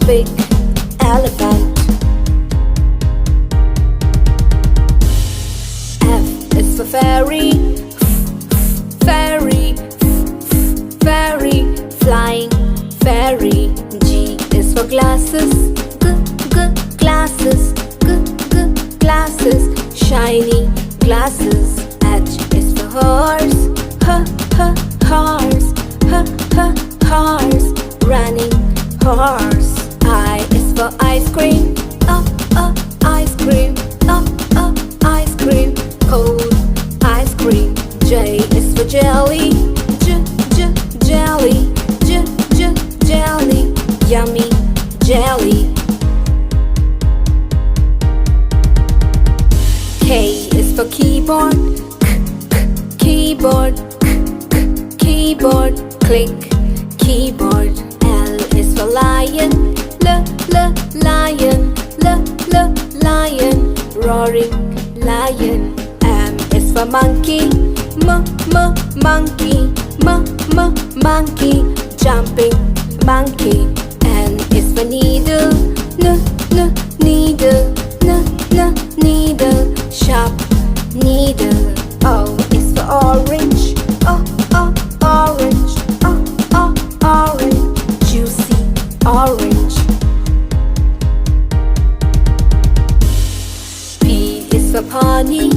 big elephant. F is for fairy, fairy, fairy, flying fairy. G is for glasses, glasses, glasses, shiny glasses. H is for horse, horse, horse, running horse. I is for ice cream, ice cream, ice cream, cold ice cream. J is for jelly, jelly, jelly, yummy jelly. K is for keyboard, keyboard, keyboard, click keyboard. L is for lion, lion, lion, roaring lion. M is for monkey, monkey, monkey, jumping monkey. N is for needle, needle, needle, sharp needle. O is for orange, orange, orange, juicy orange. P is for pony,